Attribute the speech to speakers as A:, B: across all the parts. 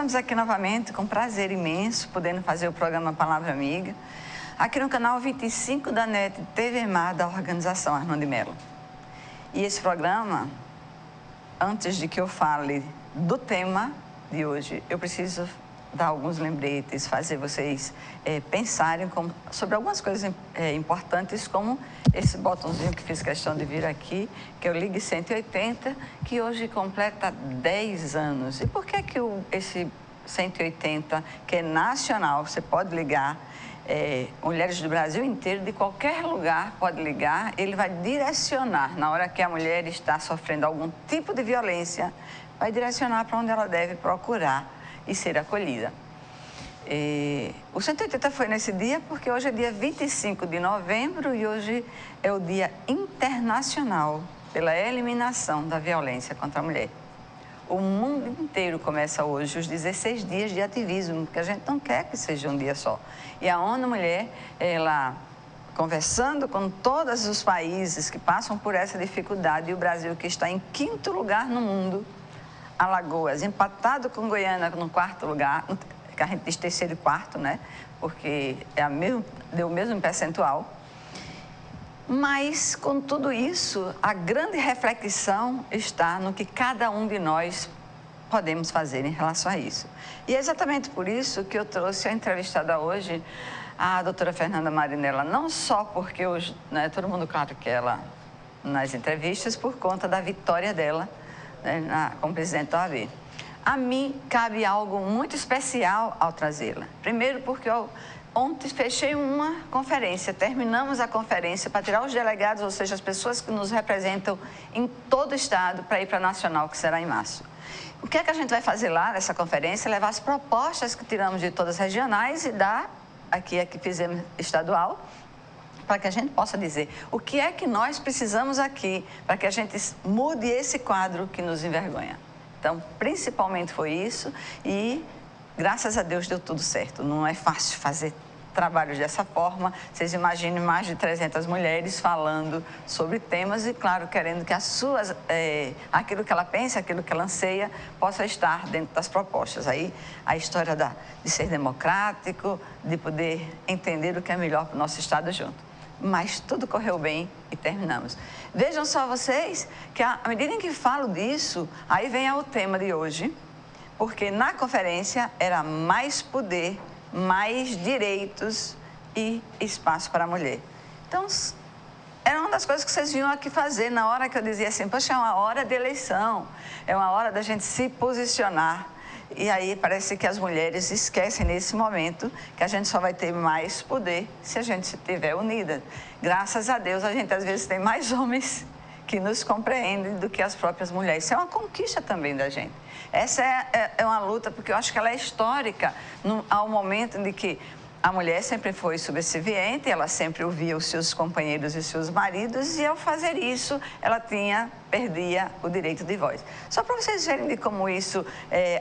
A: Estamos aqui novamente com prazer imenso, podendo fazer o programa Palavra Amiga, aqui no canal 25 da NET TV Mar, da organização Armando de Mello. E esse programa, antes de que eu fale do tema de hoje, eu preciso dar alguns lembretes, fazer vocês pensarem sobre algumas coisas importantes, como esse botãozinho que fiz questão de vir aqui, que é o Ligue 180, que hoje completa 10 anos. E por que esse 180, que é nacional, você pode ligar, mulheres do Brasil inteiro, de qualquer lugar pode ligar, ele vai direcionar, na hora que a mulher está sofrendo algum tipo de violência, vai direcionar para onde ela deve procurar e ser acolhida. O 180 foi nesse dia porque hoje é dia 25 de novembro e hoje é o Dia Internacional pela Eliminação da Violência contra a Mulher. O mundo inteiro começa hoje os 16 dias de ativismo, porque a gente não quer que seja um dia só. E a ONU Mulher, ela conversando com todos os países que passam por essa dificuldade, e o Brasil, que está em 5º lugar no mundo, Alagoas, empatado com Goiânia no 4º lugar, que a gente diz 3º e 4º, né? Porque deu o mesmo percentual. Mas, com tudo isso, a grande reflexão está no que cada um de nós podemos fazer em relação a isso. E é exatamente por isso que eu trouxe a entrevistada hoje, a doutora Fernanda Marinella, não só porque hoje, né, todo mundo claro que ela, nas entrevistas, por conta da vitória dela, como presidente da OAB. A mim cabe algo muito especial ao trazê-la. Primeiro porque eu ontem fechei uma conferência, terminamos a conferência para tirar os delegados, ou seja, as pessoas que nos representam em todo o estado, para ir para a nacional, que será em março. O que é que a gente vai fazer lá nessa conferência? Levar as propostas que tiramos de todas as regionais e dar aqui a que fizemos estadual, para que a gente possa dizer o que é que nós precisamos aqui para que a gente mude esse quadro que nos envergonha. Então, principalmente foi isso e, graças a Deus, deu tudo certo. Não é fácil fazer trabalhos dessa forma. Vocês imaginem mais de 300 mulheres falando sobre temas e, claro, querendo que aquilo que ela pensa, aquilo que ela anseia, possa estar dentro das propostas. Aí, a história de ser democrático, de poder entender o que é melhor para o nosso Estado junto. Mas tudo correu bem e terminamos. Vejam só vocês que à medida em que falo disso, aí vem o tema de hoje, porque na conferência era mais poder, mais direitos e espaço para a mulher. Então, era uma das coisas que vocês vinham aqui fazer na hora que eu dizia assim, poxa, é uma hora de eleição, é uma hora da gente se posicionar. E aí parece que as mulheres esquecem nesse momento que a gente só vai ter mais poder se a gente estiver unida. Graças a Deus, a gente às vezes tem mais homens que nos compreendem do que as próprias mulheres. Isso é uma conquista também da gente. Essa é uma luta, porque eu acho que ela é histórica ao momento de que a mulher sempre foi subserviente, ela sempre ouvia os seus companheiros e seus maridos, e ao fazer isso, ela perdia o direito de voz. Só para vocês verem de como isso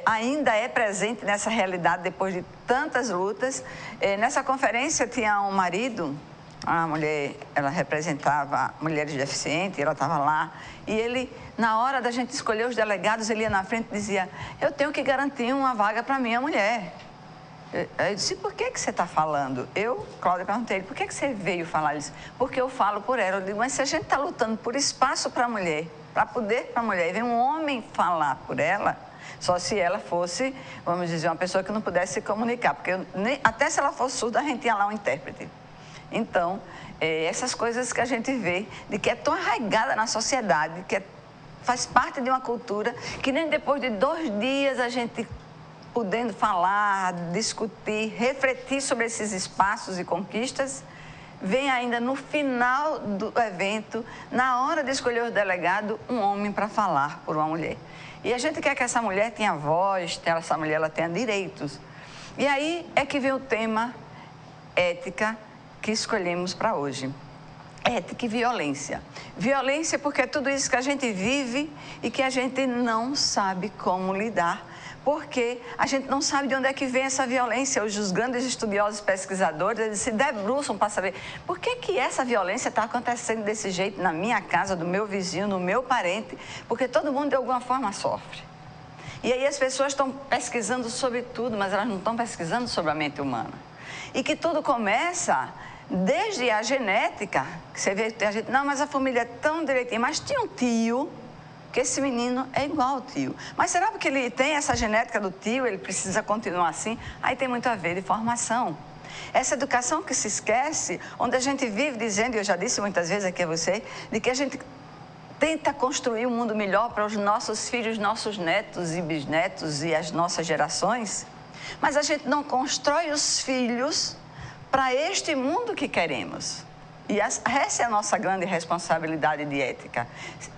A: ainda é presente nessa realidade depois de tantas lutas. Nessa conferência tinha um marido, a mulher, ela representava mulheres deficientes, ela estava lá, e ele, na hora da gente escolher os delegados, ele ia na frente e dizia, eu tenho que garantir uma vaga para minha mulher. Eu disse, por que você está falando? Cláudia, perguntei ele, por que você veio falar isso? Porque eu falo por ela. Eu digo, mas se a gente está lutando por espaço para a mulher, para poder para a mulher, e vem um homem falar por ela, só se ela fosse, vamos dizer, uma pessoa que não pudesse se comunicar, porque até se ela fosse surda, a gente tinha lá um intérprete. Então, essas coisas que a gente vê, de que é tão arraigada na sociedade, que faz parte de uma cultura, que nem depois de 2 dias a gente podendo falar, discutir, refletir sobre esses espaços e conquistas, vem ainda no final do evento, na hora de escolher o delegado, um homem para falar por uma mulher. E a gente quer que essa mulher tenha voz, essa mulher ela tenha direitos. E aí é que vem o tema ética que escolhemos para hoje. Ética e violência. Violência porque é tudo isso que a gente vive e que a gente não sabe como lidar, porque a gente não sabe de onde é que vem essa violência. Hoje os grandes estudiosos, pesquisadores, eles se debruçam para saber por que essa violência está acontecendo desse jeito na minha casa, do meu vizinho, no meu parente, porque todo mundo de alguma forma sofre. E aí as pessoas estão pesquisando sobre tudo, mas elas não estão pesquisando sobre a mente humana. E que tudo começa desde a genética, que você vê, a gente, não, mas a família é tão direitinha, mas tinha um tio, que esse menino é igual ao tio. Mas será porque ele tem essa genética do tio, ele precisa continuar assim? Aí tem muito a ver de formação. Essa educação que se esquece, onde a gente vive dizendo, e eu já disse muitas vezes aqui a você, de que a gente tenta construir um mundo melhor para os nossos filhos, nossos netos e bisnetos e as nossas gerações, mas a gente não constrói os filhos para este mundo que queremos. E essa é a nossa grande responsabilidade de ética.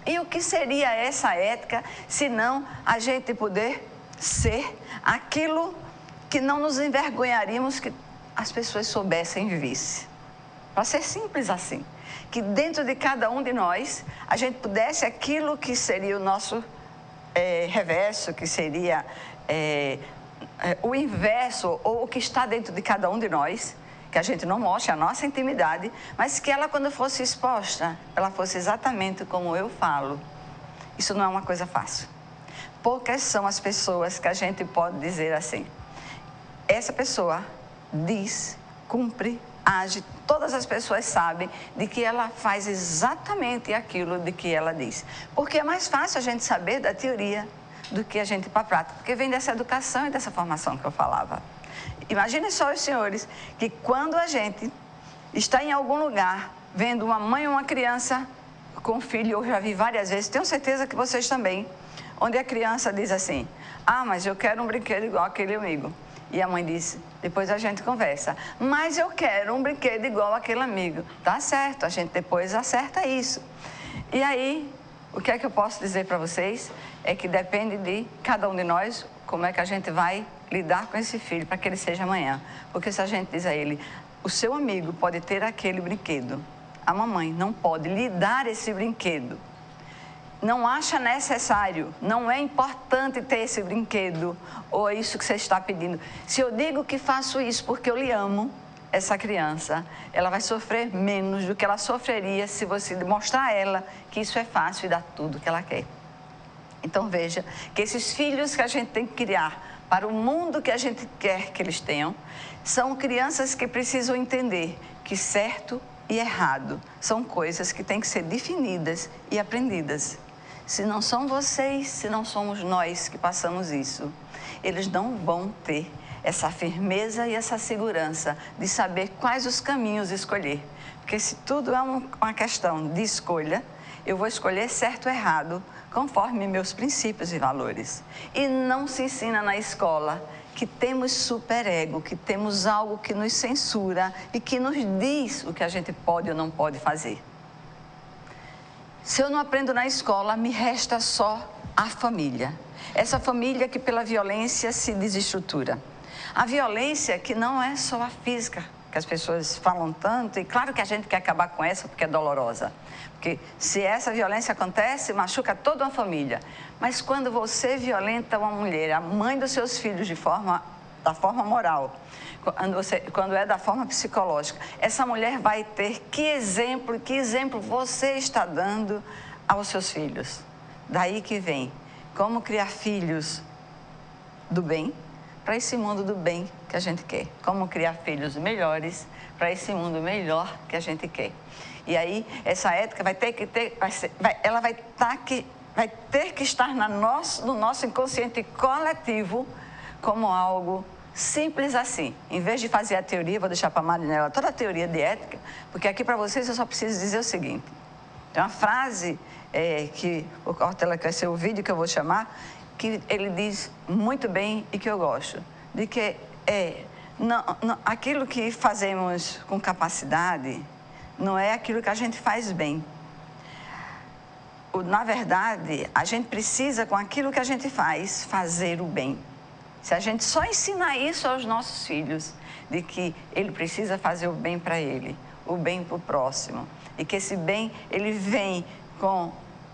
A: E o que seria essa ética, se não a gente poder ser aquilo que não nos envergonharíamos que as pessoas soubessem e vissem? Para ser simples assim. Que dentro de cada um de nós, a gente pudesse aquilo que seria o nosso reverso, que seria o inverso, ou o que está dentro de cada um de nós, que a gente não mostre a nossa intimidade, mas que ela, quando fosse exposta, ela fosse exatamente como eu falo. Isso não é uma coisa fácil. Poucas são as pessoas que a gente pode dizer assim, essa pessoa diz, cumpre, age, todas as pessoas sabem de que ela faz exatamente aquilo de que ela diz. Porque é mais fácil a gente saber da teoria do que a gente ir para a prática, porque vem dessa educação e dessa formação que eu falava. Imaginem só os senhores, que quando a gente está em algum lugar, vendo uma mãe ou uma criança com um filho, eu já vi várias vezes, tenho certeza que vocês também, onde a criança diz assim, ah, mas eu quero um brinquedo igual aquele amigo. E a mãe disse, depois a gente conversa, mas eu quero um brinquedo igual aquele amigo. Tá certo, a gente depois acerta isso. E aí, o que é que eu posso dizer para vocês? É que depende de cada um de nós, como é que a gente vai lidar com esse filho para que ele seja amanhã. Porque se a gente diz a ele, o seu amigo pode ter aquele brinquedo, a mamãe não pode lhe dar esse brinquedo, não acha necessário, não é importante ter esse brinquedo, ou é isso que você está pedindo. Se eu digo que faço isso porque eu lhe amo, essa criança, ela vai sofrer menos do que ela sofreria se você mostrar a ela que isso é fácil e dá tudo que ela quer. Então veja que esses filhos que a gente tem que criar para o mundo que a gente quer que eles tenham, são crianças que precisam entender que certo e errado são coisas que têm que ser definidas e aprendidas. Se não são vocês, se não somos nós que passamos isso, eles não vão ter essa firmeza e essa segurança de saber quais os caminhos escolher. Porque se tudo é uma questão de escolha, eu vou escolher certo ou errado, conforme meus princípios e valores. E não se ensina na escola que temos superego, que temos algo que nos censura e que nos diz o que a gente pode ou não pode fazer. Se eu não aprendo na escola, me resta só a família. Essa família que pela violência se desestrutura. A violência que não é só a física, que as pessoas falam tanto, e claro que a gente quer acabar com essa porque é dolorosa. Porque se essa violência acontece, machuca toda uma família. Mas quando você violenta uma mulher, a mãe dos seus filhos da forma moral, quando é da forma psicológica, essa mulher vai ter que exemplo você está dando aos seus filhos. Daí que vem como criar filhos do bem para esse mundo do bem que a gente quer. Como criar filhos melhores para esse mundo melhor que a gente quer. E aí, essa ética vai ter que estar no nosso inconsciente coletivo como algo simples assim. Em vez de fazer a teoria, vou deixar para a Marinela toda a teoria de ética, porque aqui para vocês eu só preciso dizer o seguinte. Tem uma frase que o Cortella, que vai ser o vídeo que eu vou chamar, que ele diz muito bem e que eu gosto, de que aquilo que fazemos com capacidade não é aquilo que a gente faz bem. Na verdade, a gente precisa, com aquilo que a gente faz, fazer o bem. Se a gente só ensinar isso aos nossos filhos, de que ele precisa fazer o bem para ele, o bem para o próximo, e que esse bem, ele vem com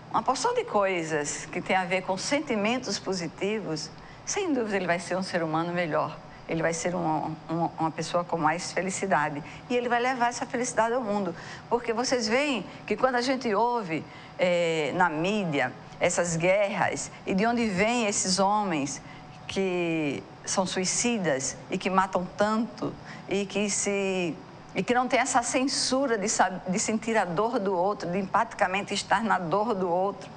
A: uma porção de coisas que tem a ver com sentimentos positivos, sem dúvida ele vai ser um ser humano melhor. Ele vai ser uma pessoa com mais felicidade. E ele vai levar essa felicidade ao mundo. Porque vocês veem que quando a gente ouve na mídia essas guerras e de onde vêm esses homens que são suicidas e que matam tanto e que não tem essa censura de sentir a dor do outro, de empaticamente estar na dor do outro.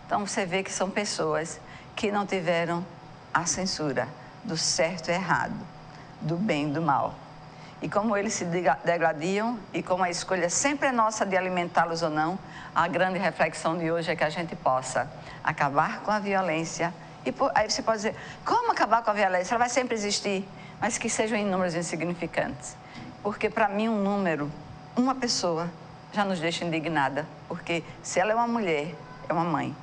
A: Então você vê que são pessoas que não tiveram a censura do certo e errado, do bem e do mal. E como eles se degradiam e como a escolha sempre é nossa de alimentá-los ou não, a grande reflexão de hoje é que a gente possa acabar com a violência. E aí você pode dizer, como acabar com a violência? Ela vai sempre existir, mas que sejam em números insignificantes. Porque para mim um número, uma pessoa, já nos deixa indignada. Porque se ela é uma mulher, é uma mãe,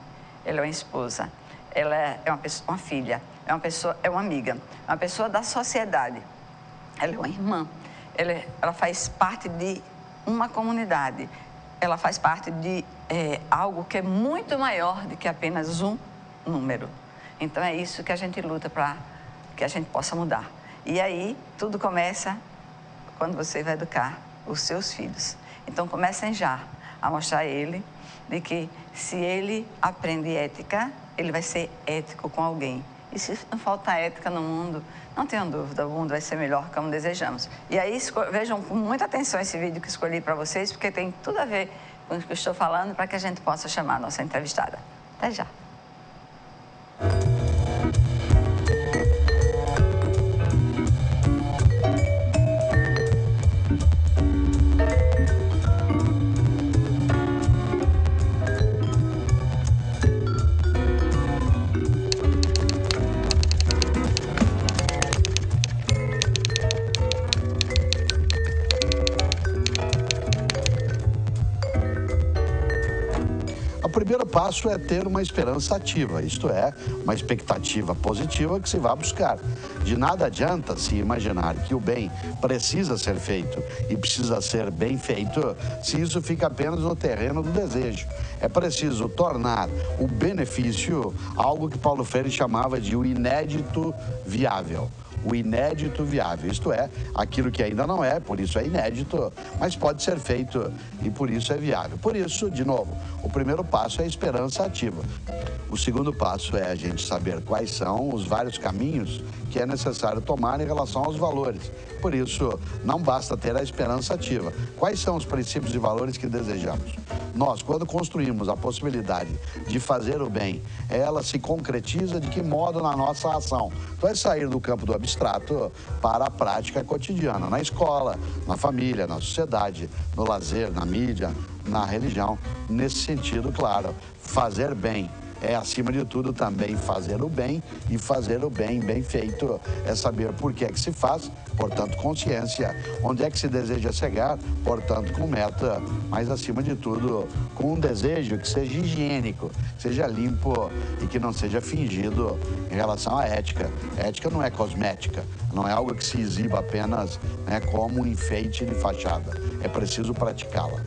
A: ela é uma esposa, ela é uma filha, é uma pessoa, é uma amiga, é uma pessoa da sociedade, ela é uma irmã, ela faz parte de uma comunidade, ela faz parte de algo que é muito maior do que apenas um número. Então é isso que a gente luta para que a gente possa mudar. E aí tudo começa quando você vai educar os seus filhos. Então comecem já a mostrar a ele de que se ele aprende ética, ele vai ser ético com alguém. E se não faltar ética no mundo, não tenham dúvida, o mundo vai ser melhor como desejamos. E aí vejam com muita atenção esse vídeo que escolhi para vocês, porque tem tudo a ver com o que eu estou falando, para que a gente possa chamar a nossa entrevistada. Até já.
B: O primeiro passo é ter uma esperança ativa, isto é, uma expectativa positiva que se vai buscar. De nada adianta se imaginar que o bem precisa ser feito e precisa ser bem feito se isso fica apenas no terreno do desejo. É preciso tornar o benefício algo que Paulo Freire chamava de o inédito viável. O inédito viável, isto é, aquilo que ainda não é, por isso é inédito, mas pode ser feito e por isso é viável. Por isso, de novo, o primeiro passo é a esperança ativa. O segundo passo é a gente saber quais são os vários caminhos que é necessário tomar em relação aos valores. Por isso, não basta ter a esperança ativa. Quais são os princípios e valores que desejamos? Nós, quando construímos a possibilidade de fazer o bem, ela se concretiza de que modo na nossa ação? Então é sair do campo do abstrato para a prática cotidiana, na escola, na família, na sociedade, no lazer, na mídia, na religião. Nesse sentido, claro, fazer bem é, acima de tudo, também fazer o bem, e fazer o bem bem feito é saber por que é que se faz, portanto, consciência, onde é que se deseja chegar, portanto, com meta, mas, acima de tudo, com um desejo que seja higiênico, que seja limpo e que não seja fingido em relação à ética. Ética não é cosmética, não é algo que se exiba apenas, né, como um enfeite de fachada, é preciso praticá-la.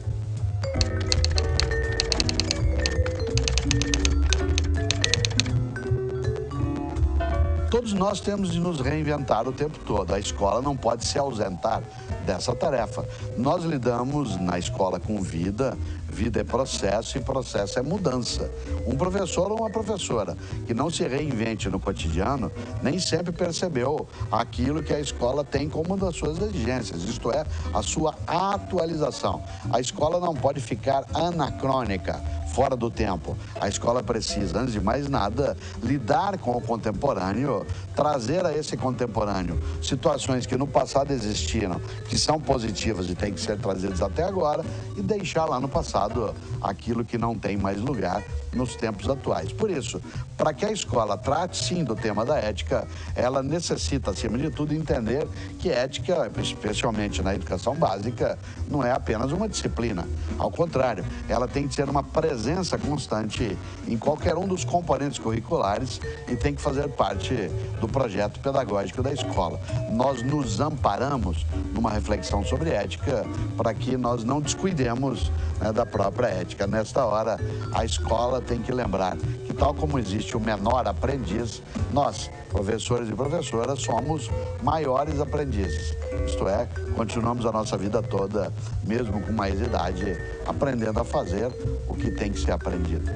B: Todos nós temos de nos reinventar o tempo todo. A escola não pode se ausentar dessa tarefa. Nós lidamos na escola com vida, vida é processo e processo é mudança. Um professor ou uma professora que não se reinvente no cotidiano nem sempre percebeu aquilo que a escola tem como uma das suas exigências, isto é, a sua atualização. A escola não pode ficar anacrônica, fora do tempo. A escola precisa, antes de mais nada, lidar com o contemporâneo, trazer a esse contemporâneo situações que no passado existiram, que são positivas e têm que ser trazidas até agora, e deixar lá no passado aquilo que não tem mais lugar nos tempos atuais. Por isso, para que a escola trate sim do tema da ética, ela necessita, acima de tudo, entender que ética, especialmente na educação básica, não é apenas uma disciplina. Ao contrário, ela tem que ser uma presença constante em qualquer um dos componentes curriculares e tem que fazer parte do projeto pedagógico da escola. Nós nos amparamos numa reflexão sobre ética para que nós não descuidemos, né, da própria ética. Nesta hora, a escola tem que lembrar que, tal como existe o menor aprendiz, nós, professores e professoras, somos maiores aprendizes. Isto é, continuamos a nossa vida toda, mesmo com mais idade, aprendendo a fazer o que tem que ser aprendido.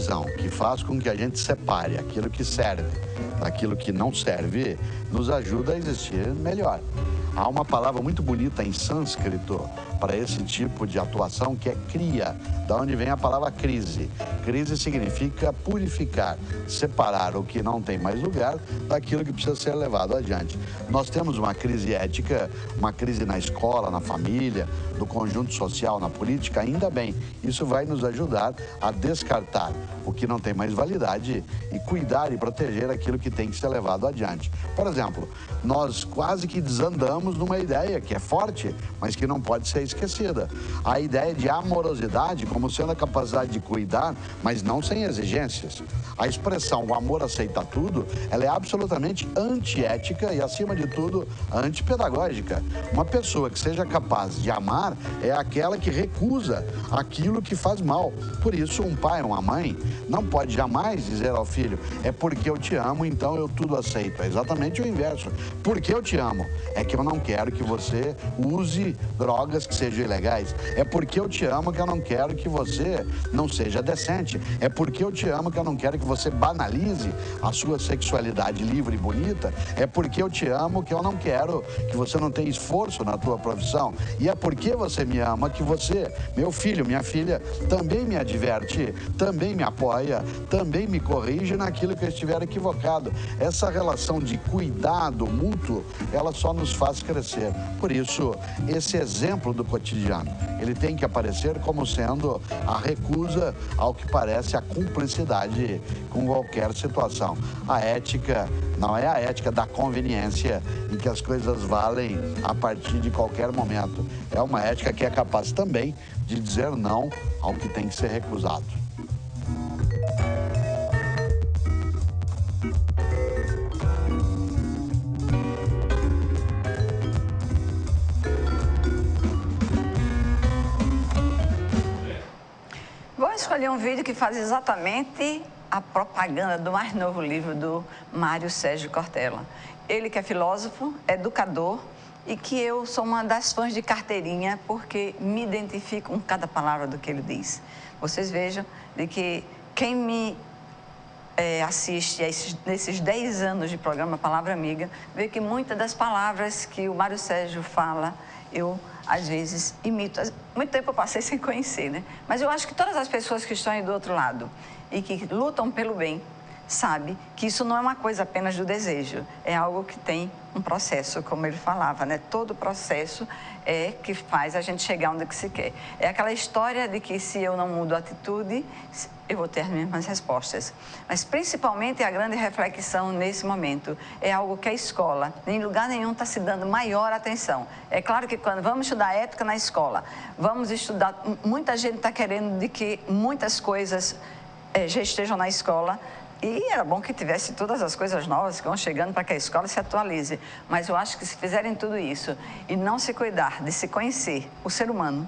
B: visão que faz com que a gente separe aquilo que serve daquilo que não serve, nos ajuda a existir melhor. Há uma palavra muito bonita em sânscrito para esse tipo de atuação, que é kriya, da onde vem a palavra crise. Crise significa purificar, separar o que não tem mais lugar daquilo que precisa ser levado adiante. Nós temos uma crise ética, uma crise na escola, na família, no conjunto social, na política, ainda bem. Isso vai nos ajudar a descartar o que não tem mais validade e cuidar e proteger aquilo que tem que ser levado adiante. Por exemplo, nós quase que desandamos numa ideia que é forte, mas que não pode ser esquecida. A ideia de amorosidade como sendo a capacidade de cuidar, mas não sem exigências. A expressão o amor aceita tudo, ela é absolutamente antiética e, acima de tudo, antipedagógica. Uma pessoa que seja capaz de amar é aquela que recusa aquilo que faz mal. Por isso, um pai, uma mãe, não pode jamais dizer ao filho, é porque eu te amo, então eu tudo aceito. É exatamente o inverso. Porque eu te amo, é que eu não quero que você use drogas que sejam ilegais. É porque eu te amo que eu não quero que você não seja decente. É porque eu te amo que eu não quero que você banalize a sua sexualidade livre e bonita. É porque eu te amo que eu não quero que você não tenha esforço na tua profissão. E é porque você me ama que você, meu filho, minha filha, também me adverte, também me apoia, também me corrige naquilo que eu estiver equivocado. Essa relação de cuidado mútuo, ela só nos faz crescer. Por isso, esse exemplo do cotidiano, ele tem que aparecer como sendo a recusa ao que parece a cumplicidade com qualquer situação. A ética não é a ética da conveniência, em que as coisas valem a partir de qualquer momento. É uma ética que é capaz também de dizer não ao que tem que ser recusado.
A: Vou escolher um vídeo que faz exatamente a propaganda do mais novo livro do Mário Sérgio Cortella. Ele que é filósofo, educador e que eu sou uma das fãs de carteirinha porque me identifico com cada palavra do que ele diz. Vocês vejam de que quem me assiste nesses 10 anos de programa Palavra Amiga, vê que muitas das palavras que o Mário Sérgio fala, eu, às vezes, imito. Muito tempo eu passei sem conhecer, né? Mas eu acho que todas as pessoas que estão aí do outro lado e que lutam pelo bem, sabe que isso não é uma coisa apenas do desejo, é algo que tem um processo, como ele falava, né? Todo processo é que faz a gente chegar onde que se quer. É aquela história de que se eu não mudo a atitude, eu vou ter as mesmas respostas. Mas principalmente a grande reflexão nesse momento é algo que a escola, em lugar nenhum, está se dando maior atenção. É claro que quando vamos estudar ética na escola, vamos estudar, muita gente está querendo de que muitas coisas já estejam na escola, e era bom que tivesse todas as coisas novas que vão chegando para que a escola se atualize. Mas eu acho que se fizerem tudo isso e não se cuidar de se conhecer o ser humano,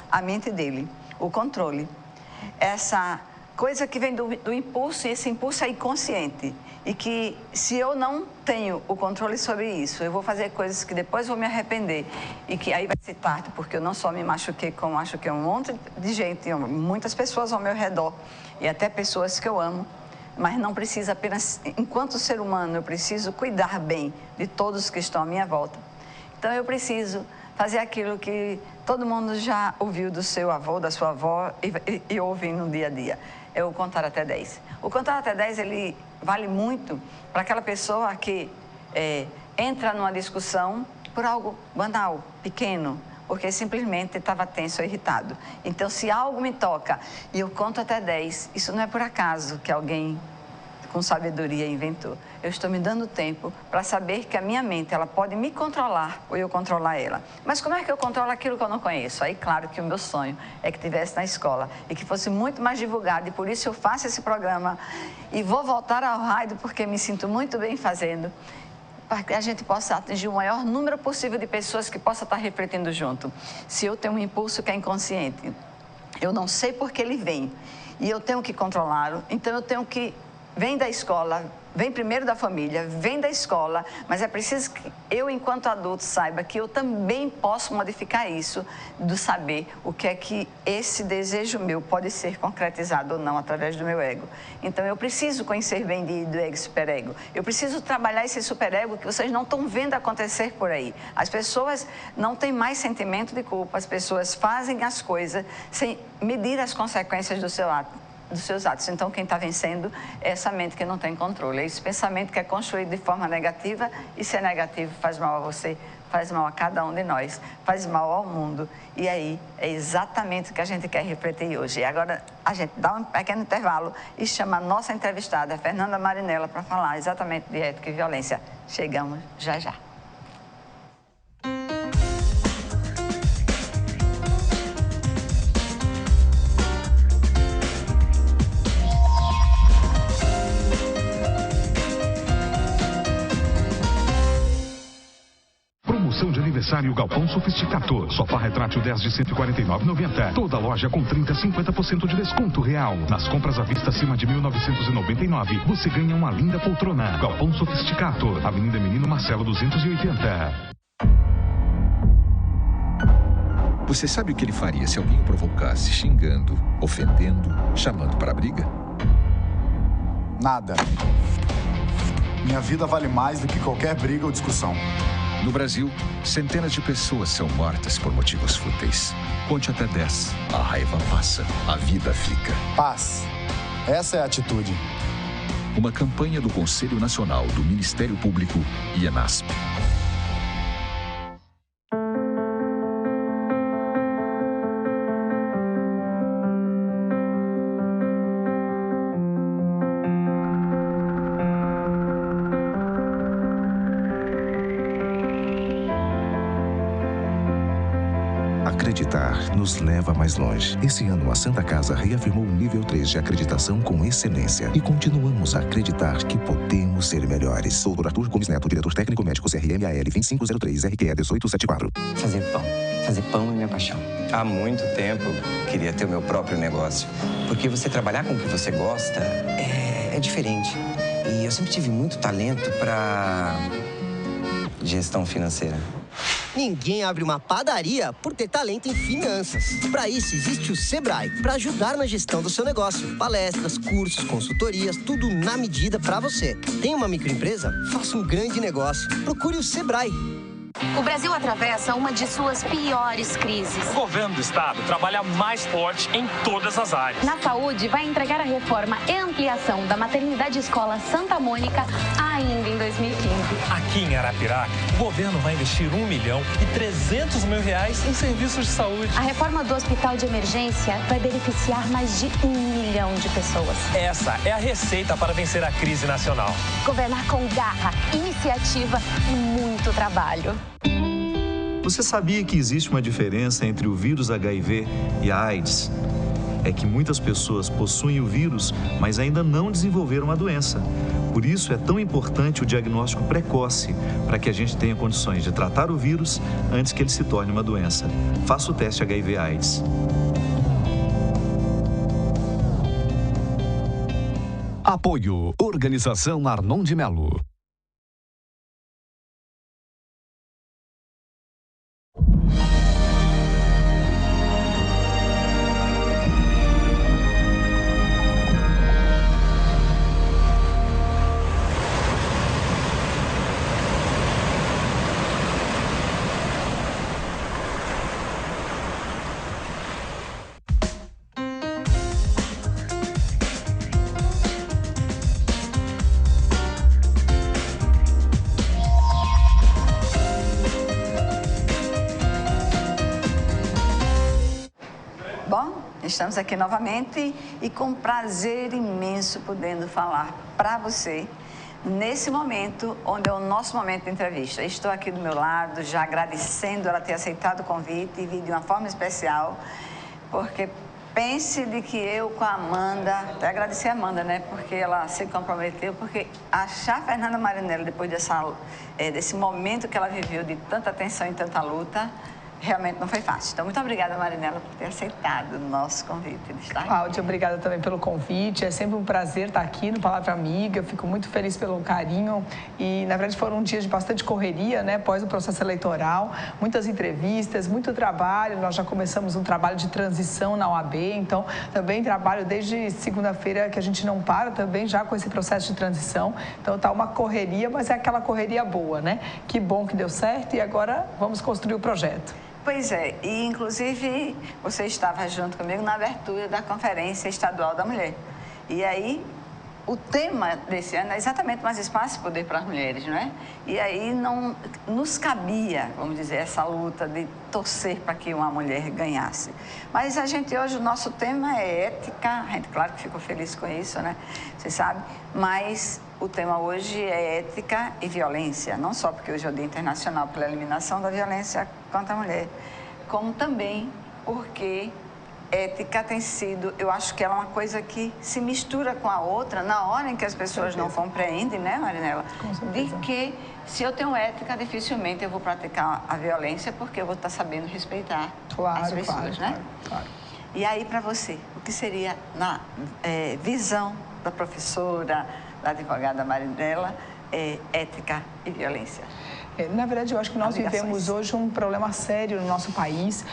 A: a mente dele, o controle, essa coisa que vem do impulso, e esse impulso é inconsciente. E que se eu não tenho o controle sobre isso, eu vou fazer coisas que depois vou me arrepender. E que aí vai ser tarde, porque eu não só me machuquei, como machuquei um monte de gente, muitas pessoas ao meu redor, e até pessoas que eu amo. Mas não precisa apenas, enquanto ser humano, eu preciso cuidar bem de todos que estão à minha volta. Então eu preciso fazer aquilo que todo mundo já ouviu do seu avô, da sua avó e ouve no dia a dia. É o contar até 10. O contar até 10, ele vale muito para aquela pessoa que entra numa discussão por algo banal, pequeno, porque simplesmente estava tenso ou irritado. Então, se algo me toca e eu conto até 10, isso não é por acaso que alguém com sabedoria inventou. Eu estou me dando tempo para saber que a minha mente, ela pode me controlar ou eu controlar ela. Mas como é que eu controlo aquilo que eu não conheço? Aí, claro que o meu sonho é que estivesse na escola e que fosse muito mais divulgado, e por isso eu faço esse programa e vou voltar ao rádio porque me sinto muito bem fazendo, para que a gente possa atingir o maior número possível de pessoas que possa estar refletindo junto. Se eu tenho um impulso que é inconsciente, eu não sei por que ele vem, e eu tenho que controlá-lo, então eu tenho que, vem da escola, vem primeiro da família, vem da escola, mas é preciso que eu, enquanto adulto, saiba que eu também posso modificar isso, do saber o que é que esse desejo meu pode ser concretizado ou não através do meu ego. Então, eu preciso conhecer bem do ego e superego. Eu preciso trabalhar esse superego que vocês não estão vendo acontecer por aí. As pessoas não têm mais sentimento de culpa, as pessoas fazem as coisas sem medir as consequências dos seus atos. Então, quem está vencendo é essa mente que não tem controle. É esse pensamento que é construído de forma negativa, e ser negativo faz mal a você, faz mal a cada um de nós, faz mal ao mundo. E aí, é exatamente o que a gente quer refletir hoje. E agora, a gente dá um pequeno intervalo e chama a nossa entrevistada, Fernanda Marinella, para falar exatamente de ética e violência. Chegamos já já.
C: De aniversário Galpão Sofisticador. Sofá retrátil 10 de R$ 149,90. Toda loja com 30-50% de desconto real. Nas compras à vista acima de R$ 1.999, você ganha uma linda poltrona. Galpão Sofisticador, Avenida Menino Marcelo 280.
D: Você sabe o que ele faria se alguém o provocasse xingando, ofendendo, chamando para a briga?
E: Nada. Minha vida vale mais do que qualquer briga ou discussão.
D: No Brasil, centenas de pessoas são mortas por motivos fúteis. Conte até 10. A raiva passa, a vida fica.
E: Paz. Essa é a atitude.
D: Uma campanha do Conselho Nacional do Ministério Público e ENASP.
F: Acreditar nos leva mais longe. Esse ano, a Santa Casa reafirmou o nível 3 de acreditação com excelência. E continuamos a acreditar que podemos ser melhores. Doutor Arthur Gomes Neto, diretor técnico médico CRMAL 2503 RQE 1874.
G: Fazer pão é minha paixão. Há muito tempo queria ter o meu próprio negócio. Porque você trabalhar com o que você gosta é diferente. E eu sempre tive muito talento para gestão financeira.
H: Ninguém abre uma padaria por ter talento em finanças. Para isso, existe o Sebrae, para ajudar na gestão do seu negócio. Palestras, cursos, consultorias, tudo na medida para você. Tem uma microempresa? Faça um grande negócio. Procure o Sebrae.
I: O Brasil atravessa uma de suas piores crises.
J: O governo do estado trabalha mais forte em todas as áreas.
I: Na saúde, vai entregar a reforma e ampliação da maternidade escola Santa Mônica ainda em 2015.
J: Aqui em Arapiraca, o governo vai investir R$1.3 milhão em serviços de saúde.
I: A reforma do hospital de emergência vai beneficiar mais de 1 milhão de pessoas.
J: Essa é a receita para vencer a crise nacional.
I: Governar com garra, iniciativa e muito trabalho.
K: Você sabia que existe uma diferença entre o vírus HIV e a AIDS? É que muitas pessoas possuem o vírus, mas ainda não desenvolveram a doença. Por isso é tão importante o diagnóstico precoce, para que a gente tenha condições de tratar o vírus antes que ele se torne uma doença. Faça o teste HIV/AIDS.
C: Apoio Organização Arnon de Melo.
A: Estamos aqui novamente e com prazer imenso podendo falar para você nesse momento, onde é o nosso momento de entrevista. Estou aqui do meu lado, já agradecendo ela ter aceitado o convite e vir de uma forma especial, porque pense de que eu com a Amanda, até agradecer a Amanda, né, porque ela se comprometeu, porque achar a Fernanda Marinella depois desse momento que ela viveu de tanta tensão e tanta luta, realmente não foi fácil. Então, muito obrigada, Marinela, por ter aceitado o nosso convite de estar aqui.
L: Cláudia, obrigada também pelo convite. É sempre um prazer estar aqui no Palavra Amiga. Eu fico muito feliz pelo carinho. E, na verdade, foram dias de bastante correria, né? Após o processo eleitoral. Muitas entrevistas, muito trabalho. Nós já começamos um trabalho de transição na OAB. Então, também trabalho desde segunda-feira, que a gente não para também já com esse processo de transição. Então, tá uma correria, mas é aquela correria boa, né? Que bom que deu certo e agora vamos construir o projeto.
A: Pois é, e inclusive você estava junto comigo na abertura da Conferência Estadual da Mulher. E aí, o tema desse ano é exatamente mais espaço e poder para as mulheres, não é? E aí não nos cabia, vamos dizer, essa luta de torcer para que uma mulher ganhasse. Mas a gente hoje, o nosso tema é ética, a gente claro que ficou feliz com isso, né? Você sabe, mas o tema hoje é ética e violência, não só porque hoje é o Dia Internacional pela Eliminação da Violência contra a Mulher, como também porque ética tem sido, eu acho que ela é uma coisa que se mistura com a outra na hora em que as pessoas não compreendem, né, Marinela? De que se eu tenho ética, dificilmente eu vou praticar a violência porque eu vou estar sabendo respeitar as pessoas, né?
L: Claro.
A: E aí, para você, o que seria, na visão da professora, da advogada Marinela, ética e violência?
L: Na verdade, eu acho que nós vivemos hoje um problema sério no nosso país,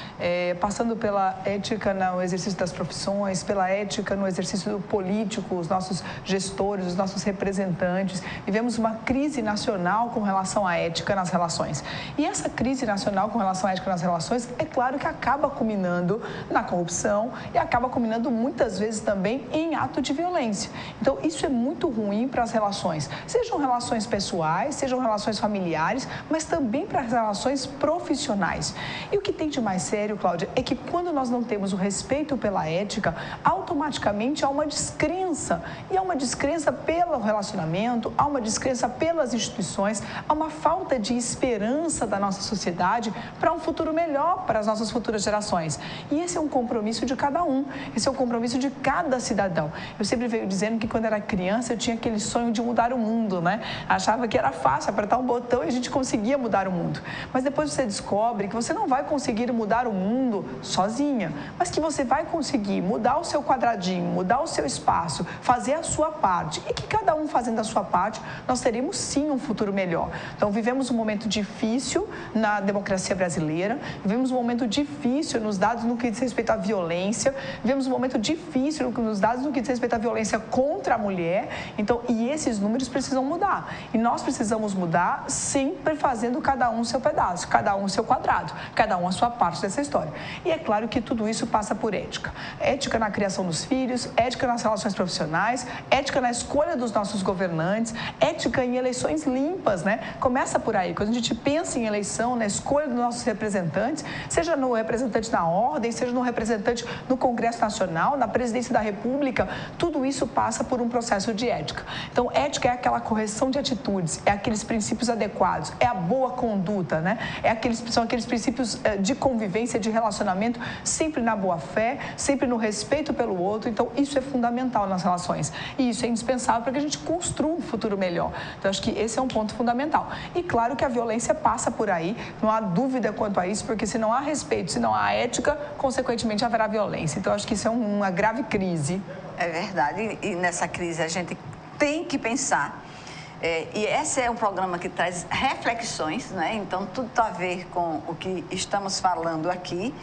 L: passando pela ética no exercício das profissões, pela ética no exercício político, os nossos gestores, os nossos representantes. Vivemos uma crise nacional com relação à ética nas relações. E essa crise nacional com relação à ética nas relações, é claro que acaba culminando na corrupção e acaba culminando muitas vezes também em ato de violência. Então, isso é muito ruim para as relações, sejam relações pessoais, sejam relações familiares, mas também para as relações profissionais. E o que tem de mais sério, Cláudia, é que quando nós não temos o respeito pela ética, automaticamente há uma descrença. E há uma descrença pelo relacionamento, há uma descrença pelas instituições, há uma falta de esperança da nossa sociedade para um futuro melhor para as nossas futuras gerações. E esse é um compromisso de cada um, esse é um compromisso de cada cidadão. Eu sempre venho dizendo que quando era criança eu tinha aquele sonho de mudar o mundo, né? Achava que era fácil apertar um botão e a gente conseguia mudar o mundo. Mas depois você descobre que você não vai conseguir mudar o mundo sozinha, mas que você vai conseguir mudar o seu quadradinho, mudar o seu espaço, fazer a sua parte e que cada um fazendo a sua parte, nós teremos sim um futuro melhor. Então vivemos um momento difícil na democracia brasileira, vivemos um momento difícil nos dados no que diz respeito à violência, vivemos um momento difícil nos dados no que diz respeito à violência contra a mulher, então, e esses números precisam mudar. E nós precisamos mudar sempre fazendo cada um o seu pedaço, cada um o seu quadrado, cada um a sua parte dessa história. E é claro que tudo isso passa por ética. Ética na criação dos filhos, ética nas relações profissionais, ética na escolha dos nossos governantes, ética em eleições limpas, né? Começa por aí. Quando a gente pensa em eleição, na escolha dos nossos representantes, seja no representante na ordem, seja no representante no Congresso Nacional, na presidência da República, tudo isso passa por um processo de ética. Então, ética é aquela correção de atitudes, é aqueles princípios adequados, é a boa conduta, né? São aqueles princípios de convivência, de relacionamento, sempre na boa fé, sempre no respeito pelo outro. Então, isso é fundamental nas relações. E isso é indispensável para que a gente construa um futuro melhor. Então, acho que esse é um ponto fundamental. E claro que a violência passa por aí, não há dúvida quanto a isso, porque se não há respeito, se não há ética, consequentemente haverá violência. Então, acho que isso é uma grave crise.
A: É verdade. E nessa crise a gente tem que pensar. E esse é um programa que traz reflexões, né? Então, tudo tem a ver com o que estamos falando aqui,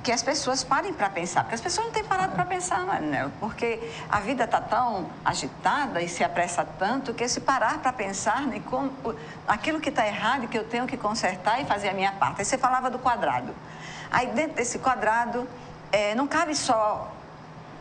A: que as pessoas parem para pensar, porque as pessoas não têm parado para pensar, não é, Nelo? Porque a vida está tão agitada e se apressa tanto que se parar para pensar em como, aquilo que está errado e que eu tenho que consertar e fazer a minha parte. Aí você falava do quadrado. Aí dentro desse quadrado não cabe só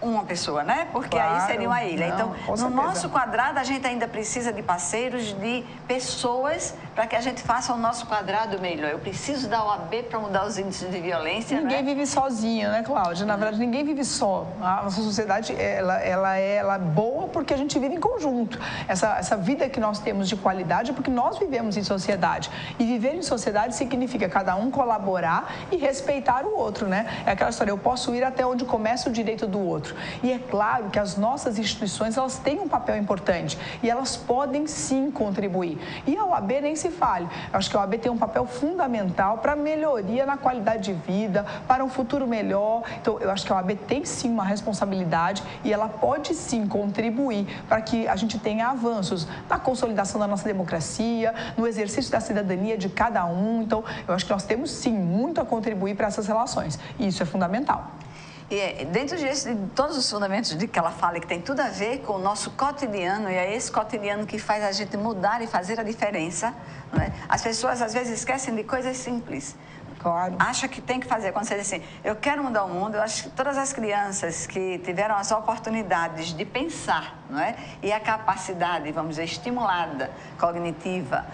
A: uma pessoa, né? Porque claro, aí seria uma ilha. Então, no nosso quadrado, a gente ainda precisa de parceiros, de pessoas para que a gente faça o nosso quadrado melhor. Eu preciso da OAB para mudar os índices de violência,
L: Ninguém vive sozinho, né, Cláudia? Na verdade, ninguém vive só. A nossa sociedade, ela é boa porque a gente vive em conjunto. Essa vida que nós temos de qualidade é porque nós vivemos em sociedade. E viver em sociedade significa cada um colaborar e respeitar o outro, né? É aquela história, eu posso ir até onde começa o direito do outro. E é claro que as nossas instituições, elas têm um papel importante e elas podem sim contribuir. E a OAB nem se se fale. Eu acho que a OAB tem um papel fundamental para melhoria na qualidade de vida, para um futuro melhor. Então, eu acho que a OAB tem sim uma responsabilidade e ela pode sim contribuir para que a gente tenha avanços na consolidação da nossa democracia, no exercício da cidadania de cada um. Então, eu acho que nós temos sim muito a contribuir para essas relações e isso é fundamental.
A: E dentro de todos os fundamentos de que ela fala, que tem tudo a ver com o nosso cotidiano, e é esse cotidiano que faz a gente mudar e fazer a diferença, não é? As pessoas às vezes esquecem de coisas simples.
L: Claro.
A: Acha que tem que fazer. Quando você diz assim, eu quero mudar o mundo, eu acho que todas as crianças que tiveram as oportunidades de pensar, não é? E a capacidade, vamos dizer, estimulada, cognitiva,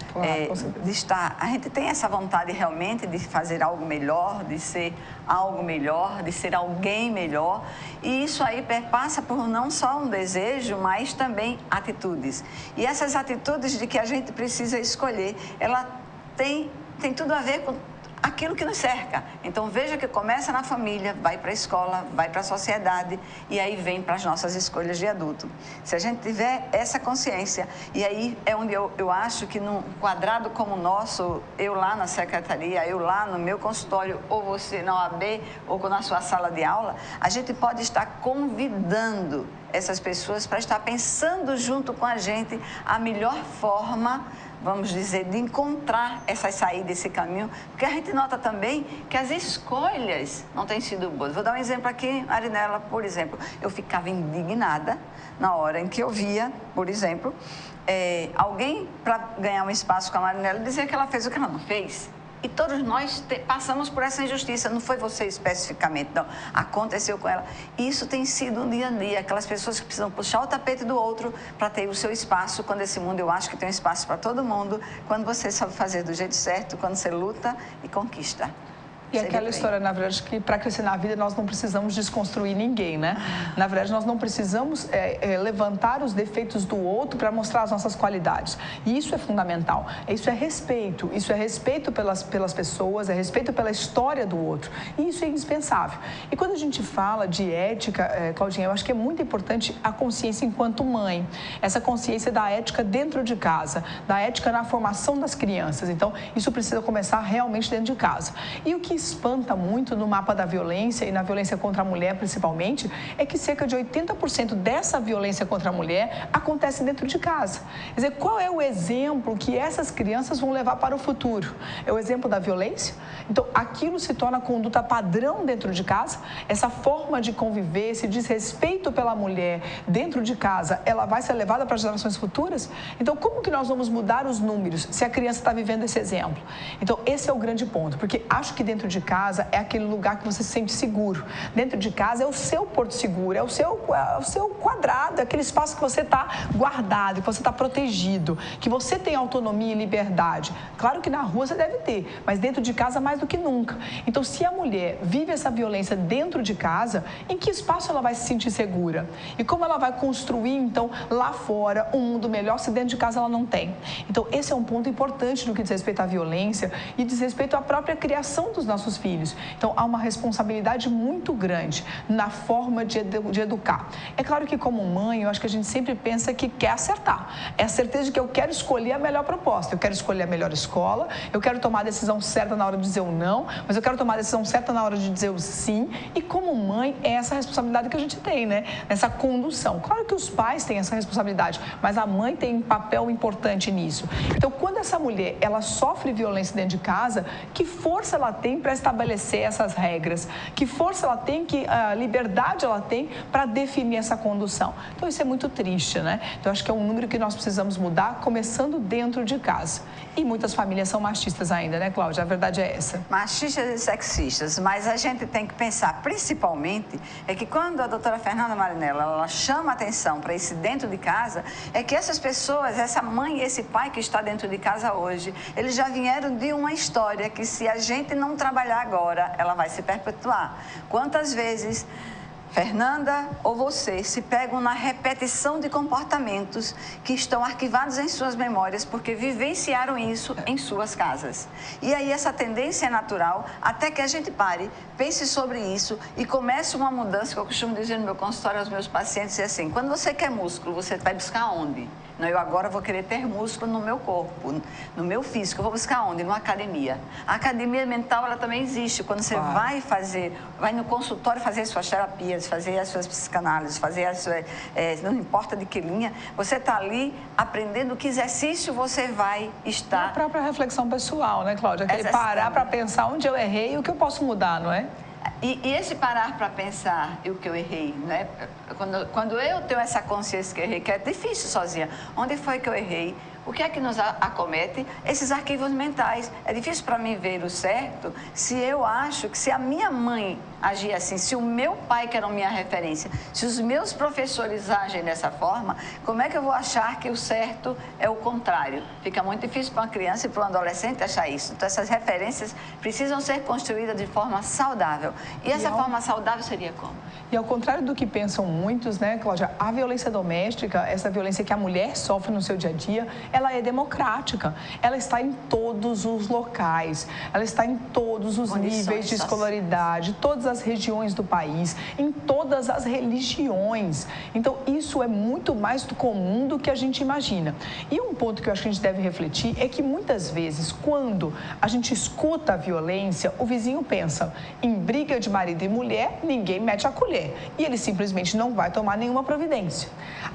A: de estar... A gente tem essa vontade realmente de fazer algo melhor, de ser algo melhor, de ser alguém melhor. E isso aí perpassa por não só um desejo, mas também atitudes. E essas atitudes de que a gente precisa escolher, ela tem tudo a ver com aquilo que nos cerca. Então, veja que começa na família, vai para a escola, vai para a sociedade e aí vem para as nossas escolhas de adulto. Se a gente tiver essa consciência, e aí é onde eu acho que num quadrado como o nosso, eu lá na secretaria, eu lá no meu consultório, ou você na OAB, ou na sua sala de aula, a gente pode estar convidando essas pessoas para estar pensando junto com a gente a melhor forma, vamos dizer, de encontrar essa saída, esse caminho, porque a gente nota também que as escolhas não têm sido boas. Vou dar um exemplo aqui, Marinela, por exemplo. Eu ficava indignada na hora em que eu via, por exemplo, alguém, para ganhar um espaço com a Marinela, dizer que ela fez o que ela não fez. E todos nós passamos por essa injustiça, não foi você especificamente, não. Aconteceu com ela. Isso tem sido um dia a dia, aquelas pessoas que precisam puxar o tapete do outro para ter o seu espaço, quando esse mundo, eu acho que tem um espaço para todo mundo, quando você sabe fazer do jeito certo, quando você luta e conquista.
L: E aquela história, na verdade, que para crescer na vida nós não precisamos desconstruir ninguém, né? Na verdade, nós não precisamos levantar os defeitos do outro para mostrar as nossas qualidades. E isso é fundamental. Isso é respeito pelas pessoas, é respeito pela história do outro. E isso é indispensável. E quando a gente fala de ética, Claudinha, eu acho que é muito importante a consciência enquanto mãe. Essa consciência da ética dentro de casa, da ética na formação das crianças. Então, isso precisa começar realmente dentro de casa. E o que espanta muito no mapa da violência e na violência contra a mulher, principalmente, é que cerca de 80% dessa violência contra a mulher acontece dentro de casa. Quer dizer, qual é o exemplo que essas crianças vão levar para o futuro? É o exemplo da violência? Então, aquilo se torna conduta padrão dentro de casa, essa forma de conviver, esse desrespeito pela mulher dentro de casa, ela vai ser levada para as gerações futuras? Então, como que nós vamos mudar os números se a criança está vivendo esse exemplo? Então, esse é o grande ponto, porque acho que dentro de casa é aquele lugar que você se sente seguro. Dentro de casa é o seu porto seguro, é o seu quadrado, é aquele espaço que você está guardado, que você está protegido, que você tem autonomia e liberdade. Claro que na rua você deve ter, mas dentro de casa mais do que nunca. Então, se a mulher vive essa violência dentro de casa, em que espaço ela vai se sentir segura? E como ela vai construir, então, lá fora, um mundo melhor se dentro de casa ela não tem? Então, esse é um ponto importante no que diz respeito à violência e diz respeito à própria criação dos nossos filhos. Então, há uma responsabilidade muito grande na forma de educar. É claro que, como mãe, eu acho que a gente sempre pensa que quer acertar. É a certeza de que eu quero escolher a melhor proposta, eu quero escolher a melhor escola, eu quero tomar a decisão certa na hora de dizer o não, mas eu quero tomar a decisão certa na hora de dizer o sim. E, como mãe, é essa responsabilidade que a gente tem, né? Nessa condução. Claro que os pais têm essa responsabilidade, mas a mãe tem um papel importante nisso. Então, quando essa mulher, ela sofre violência dentro de casa, que força ela tem para estabelecer essas regras? Que força ela tem, que liberdade ela tem para definir essa condução? Então, isso é muito triste, né? Então, acho que é um número que nós precisamos mudar, começando dentro de casa. E muitas famílias são machistas ainda, né, Cláudia? A verdade é essa.
A: Machistas e sexistas, mas a gente tem que pensar, principalmente, é que quando a doutora Fernanda Marinella, ela chama atenção para esse dentro de casa, é que essas pessoas, essa mãe e esse pai que está dentro de casa hoje, eles já vieram de uma história que, se a gente não trabalhar agora, ela vai se perpetuar. Quantas vezes Fernanda ou você se pegam na repetição de comportamentos que estão arquivados em suas memórias porque vivenciaram isso em suas casas. E aí essa tendência é natural até que a gente pare, pense sobre isso e comece uma mudança, que eu costumo dizer no meu consultório aos meus pacientes, é assim: quando você quer músculo, você vai buscar onde? Não, eu agora vou querer ter músculo no meu corpo, no meu físico. Eu vou buscar onde? Numa academia. A academia mental, ela também existe. Quando você vai no consultório fazer as suas terapias, fazer as suas psicanálises, fazer as suas, não importa de que linha, você está ali aprendendo que exercício você vai estar.
L: A própria reflexão pessoal, né, Cláudia? Aquele parar para pensar onde eu errei e o que eu posso mudar, não é?
A: E esse parar para pensar o que eu errei, né? Quando eu tenho essa consciência que eu errei, que é difícil sozinha, onde foi que eu errei? O que é que nos acomete? Esses arquivos mentais. É difícil para mim ver o certo se eu acho que se a minha mãe agir assim, se o meu pai, que era a minha referência, se os meus professores agem dessa forma, como é que eu vou achar que o certo é o contrário? Fica muito difícil para uma criança e para um adolescente achar isso. Então, essas referências precisam ser construídas de forma saudável. E essa forma saudável seria como?
L: E ao contrário do que pensam muitos, né, Cláudia, a violência doméstica, essa violência que a mulher sofre no seu dia a dia, ela é democrática, ela está em todos os locais, ela está em todos os níveis de escolaridade, todas as regiões do país, em todas as religiões. Então, isso é muito mais comum do que a gente imagina. E um ponto que eu acho que a gente deve refletir é que muitas vezes, quando a gente escuta a violência, o vizinho pensa, em briga de marido e mulher, ninguém mete a colher. E ele simplesmente não vai tomar nenhuma providência.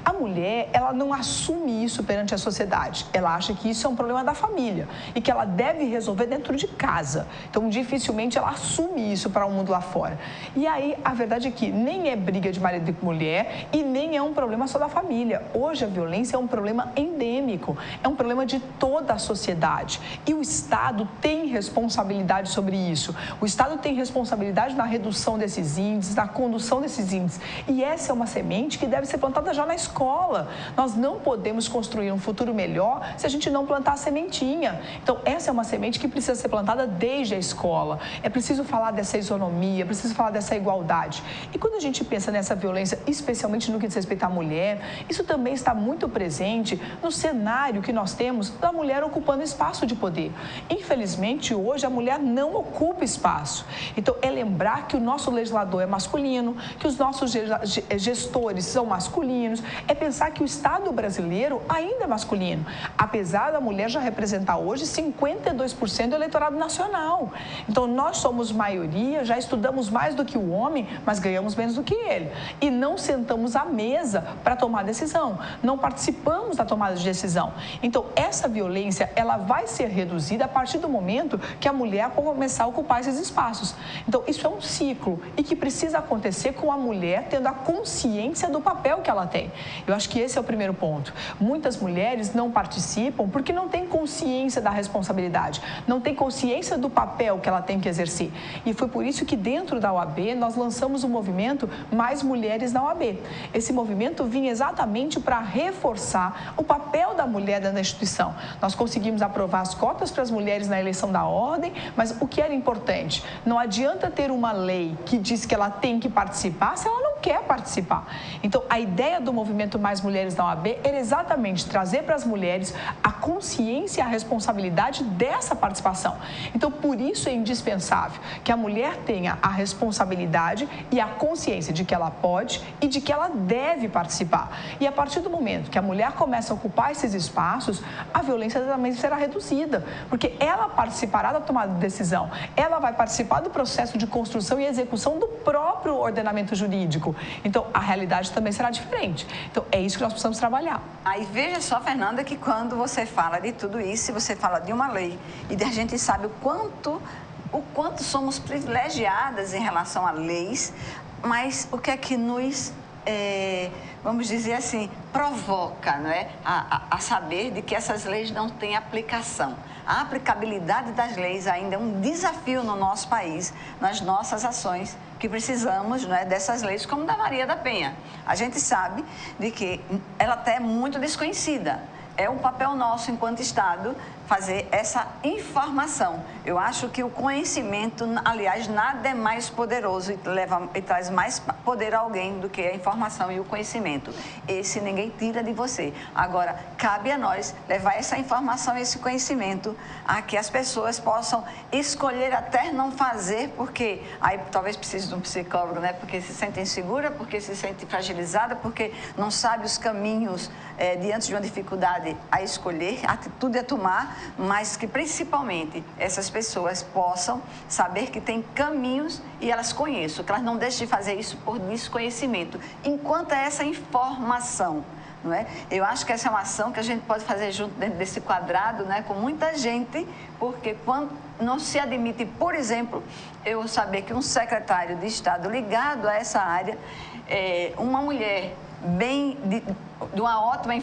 L: A mulher, ela não assume isso perante a sociedade. Ela acha que isso é um problema da família e que ela deve resolver dentro de casa. Então, dificilmente ela assume isso para o mundo lá fora. E aí, a verdade é que nem é briga de marido e mulher e nem é um problema só da família. Hoje, a violência é um problema endêmico, é um problema de toda a sociedade. E o Estado tem responsabilidade sobre isso. O Estado tem responsabilidade na redução desses índices, na condução desses índices. E essa é uma semente que deve ser plantada já na escola. Nós não podemos construir um futuro melhor se a gente não plantar a sementinha. Então, essa é uma semente que precisa ser plantada desde a escola. É preciso falar dessa isonomia, é preciso falar dessa igualdade. E quando a gente pensa nessa violência, especialmente no que diz respeito à mulher, isso também está muito presente no cenário que nós temos da mulher ocupando espaço de poder. Infelizmente, hoje, a mulher não ocupa espaço. Então, é lembrar que o nosso legislador é masculino, que os nossos gestores são masculinos, é pensar que o Estado brasileiro ainda é masculino, apesar da mulher já representar hoje 52% do eleitorado nacional. Então, nós somos maioria, já estudamos mais do que o homem, mas ganhamos menos do que ele. E não sentamos à mesa para tomar decisão, não participamos da tomada de decisão. Então, essa violência, ela vai ser reduzida a partir do momento que a mulher começar a ocupar esses espaços. Então, isso é um ciclo e que precisa acontecer com a mulher tendo a consciência do papel que ela tem. Eu acho que esse é o primeiro ponto. Muitas mulheres não participam porque não têm consciência da responsabilidade, não têm consciência do papel que ela tem que exercer. E foi por isso que dentro da OAB nós lançamos o movimento Mais Mulheres na OAB. Esse movimento vinha exatamente para reforçar o papel da mulher dentro da instituição. Nós conseguimos aprovar as cotas para as mulheres na eleição da ordem, mas o que era importante? Não adianta ter uma lei que diz que ela tem que participar se ela não quer participar. Então, a ideia do movimento Mais Mulheres na OAB era exatamente trazer para as mulheres a consciência e a responsabilidade dessa participação. Então, por isso é indispensável que a mulher tenha a responsabilidade e a consciência de que ela pode e de que ela deve participar. E a partir do momento que a mulher começa a ocupar esses espaços, a violência também será reduzida, porque ela participará da tomada de decisão, ela vai participar do processo de construção e execução do próprio ordenamento jurídico. Então, a realidade também será diferente. Então, é isso que nós precisamos trabalhar.
A: Aí, veja só, Fernanda, que quando você fala de tudo isso, você fala de uma lei e a gente sabe o quanto somos privilegiadas em relação a leis, mas o que é que nos, vamos dizer assim, provoca, não é? a saber de que essas leis não têm aplicação. A aplicabilidade das leis ainda é um desafio no nosso país, nas nossas ações, que precisamos, não é, dessas leis, como da Maria da Penha. A gente sabe de que ela até é muito desconhecida. É um papel nosso, enquanto Estado, fazer essa informação. Eu acho que o conhecimento, aliás, nada é mais poderoso e traz mais poder a alguém do que a informação e o conhecimento. Esse ninguém tira de você. Agora, cabe a nós levar essa informação e esse conhecimento a que as pessoas possam escolher até não fazer, porque aí talvez precise de um psicólogo, né? Porque se sente insegura, porque se sente fragilizada, porque não sabe os caminhos diante de uma dificuldade a escolher, a atitude a tomar, mas que principalmente essas pessoas possam saber que tem caminhos e elas conheçam, que elas não deixem de fazer isso por desconhecimento, enquanto é essa informação. Não é? Eu acho que essa é uma ação que a gente pode fazer junto dentro desse quadrado, né, com muita gente, porque quando não se admite, por exemplo, eu saber que um secretário de Estado ligado a essa área, uma mulher de uma ótima